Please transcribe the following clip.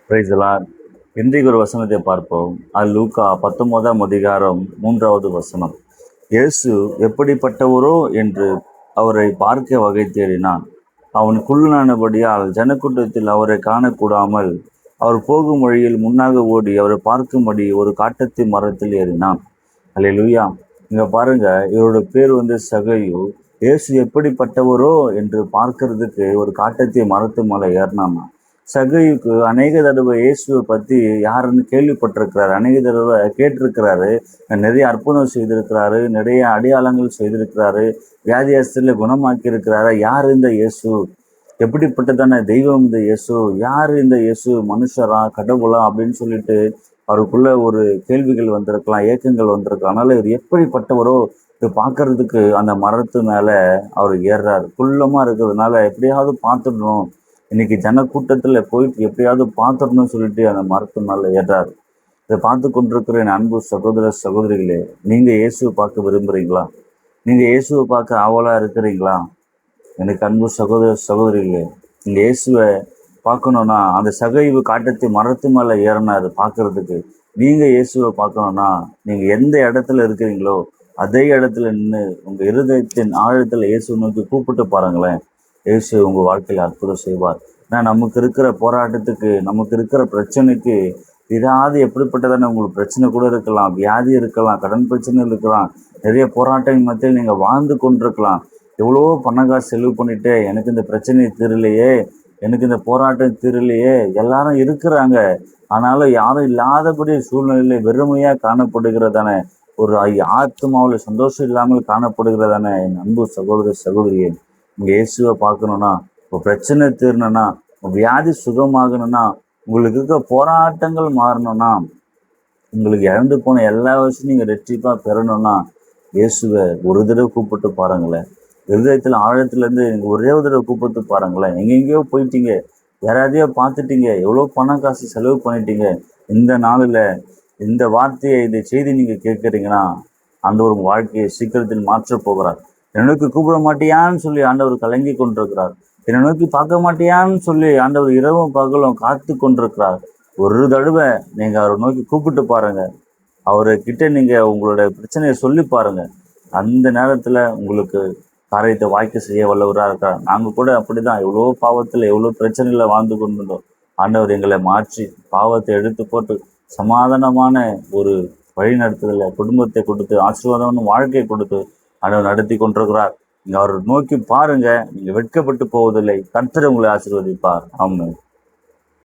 Praise the Lord. இன்றைக்கு ஒரு வசனத்தை பார்ப்போம். அது லூக்கா 19ஆம் அதிகாரம் 3வது வசனம். இயேசு எப்படிப்பட்டவரோ என்று அவரை பார்க்க வகை தேடினான். அவன் குள்ளனானபடியால் ஜனக்கூட்டத்தில் அவரை காணக்கூடாமல் அவர் போகும் வழியில் முன்னாக ஓடி அவரை பார்க்கும்படி ஒரு காட்டத்தி மரத்தில் ஏறினான். அல்லேலூயா. இங்க பாருங்க, இவரோட பேர் சகையு. இயேசு எப்படிப்பட்டவரோ என்று பார்க்கறதுக்கு ஒரு காட்டத்தி மரத்து மேலே ஏறினான். சகையுக்கு அநேக தடவை இயேசுவை பற்றி யாருன்னு கேள்விப்பட்டிருக்கிறாரு, அநேக தடவை கேட்டிருக்கிறாரு. நிறைய அற்புதம் செய்திருக்கிறாரு, நிறைய அடையாளங்கள் செய்திருக்கிறாரு, வியாதியாஸ்திரில குணமாக்கி இருக்கிறாரு. யார் இந்த இயேசு? எப்படிப்பட்டதான தெய்வம் இந்த இயேசு? யார் இந்த இயேசு? மனுஷரா, கடவுளா அப்படின்னு சொல்லிட்டு அவருக்குள்ள ஒரு கேள்விகள் வந்திருக்கலாம், ஏக்கங்கள் வந்திருக்கலாம். அதனால இவர் எப்படிப்பட்டவரோ இது பார்க்கறதுக்கு அந்த மரத்து மேல அவர் ஏறுறாரு. குள்ளமா இருக்கிறதுனால எப்படியாவது பார்த்துடணும், இன்னைக்கு ஜனக்கூட்டத்துல போயிட்டு எப்படியாவது பார்த்துடணும்னு சொல்லிட்டு அந்த மரத்து மேல ஏறாரு. இதை பார்த்து கொண்டிருக்கிற என் அன்பு சகோதர சகோதரிகளே, நீங்க இயேசுவை பார்க்க விரும்புறீங்களா? நீங்க இயேசுவை பார்க்க ஆவலா இருக்கிறீங்களா? எனக்கு அன்பு சகோதர சகோதரிகளே, நீங்க இயேசுவை பார்க்கணும்னா அந்த சகைவு காட்டத்தை மரத்து மேல ஏறினாரு பார்க்கறதுக்கு. நீங்க இயேசுவை பார்க்கணும்னா நீங்க எந்த இடத்துல இருக்கிறீங்களோ அதே இடத்துல நின்று உங்க இருதயத்தின் ஆழத்துல இயேசு நோக்கி கூப்பிட்டு பாருங்களேன். இயேசு உங்க வாழ்க்கையில அற்புதம் செய்வார். ஏன்னா நமக்கு இருக்கிற போராட்டத்துக்கு, நமக்கு இருக்கிற பிரச்சனைக்கு ஏதாவது எப்படிப்பட்டதான உங்களுக்கு பிரச்சனை கூட இருக்கலாம், வியாதி இருக்கலாம், கடன் பிரச்சனை இருக்கலாம், நிறைய போராட்டங்கள் மத்தியில் நீங்க வாழ்ந்து கொண்டிருக்கலாம். எவ்வளோ பணக்காசு செலவு பண்ணிட்டு எனக்கு இந்த பிரச்சனை தீரலையே, எனக்கு இந்த போராட்டம் தீரலையே, எல்லாரும் இருக்கிறாங்க, ஆனாலும் யாரும் இல்லாதபடி சூழ்நிலையில வெறுமையா காணப்படுகிறதான ஒரு ஆத்மாவில் சந்தோஷம் இல்லாமல் காணப்படுகிறதான என் அன்பு சகோதர சகோதரியே, உங்க இயேசுவை பார்க்கணும்னா, இப்போ பிரச்சனை தீரணும்னா, வியாதி சுகமாகணும்னா, உங்களுக்கு இருக்க போராட்டங்கள் மாறணும்னா, உங்களுக்கு இழந்து போன எல்லா விஷயம் நீங்க ரெட்டிப்பா பெறணும்னா, இயேசுவை ஒரு தடவை கூப்பிட்டு பாருங்களேன். இருதயத்தில் ஆழத்துலேருந்து ஒரே ஒரு தடவை கூப்பிட்டு பாருங்களேன். எங்கெங்கேயோ போயிட்டீங்க, யாராதையோ பார்த்துட்டீங்க, எவ்வளோ பணம் காசு செலவு பண்ணிட்டீங்க. இந்த நாளில் இந்த வார்த்தையை, இந்த செய்தி நீங்கள் கேட்குறீங்கன்னா, ஆண்டவர் உங்கள் வாழ்க்கையை சீக்கிரத்தில் மாற்றப் போகிறார். என்னை நோக்கி கூப்பிட மாட்டியான்னு சொல்லி ஆண்டவர் கலங்கி கொண்டிருக்கிறார். என்னை நோக்கி பார்க்க மாட்டியான்னு சொல்லி ஆண்டவர் இரவும் பகலும் காத்து கொண்டிருக்கிறார். ஒரு தடவை நீங்கள் அவரை நோக்கி கூப்பிட்டு பாருங்க, அவர்கிட்ட நீங்கள் உங்களோட பிரச்சனையை சொல்லி பாருங்க. அந்த நேரத்தில் உங்களுக்கு காரியத்தை வாய்க்க செய்ய வல்லவராக இருக்கார். நாங்கள் கூட அப்படிதான் எவ்வளோ பாவத்தில் எவ்வளோ பிரச்சனைகளை வாழ்ந்து கொண்டிருந்தோம். ஆண்டவர் எங்களை மாற்றி பாவத்தை எடுத்து போட்டு சமாதானமான ஒரு வழி நடத்துதல குடும்பத்தை கொடுத்து ஆசீர்வாதமான வாழ்க்கையை கொடுத்து ஆண்டவர் நடத்தி கொண்டிருக்கிறார். நீங்க அவரை நோக்கி பாருங்க, நீங்க வெட்கப்பட்டு போவதில்லை. கர்த்தர் உங்களை ஆசீர்வதிப்பார். ஆமென்.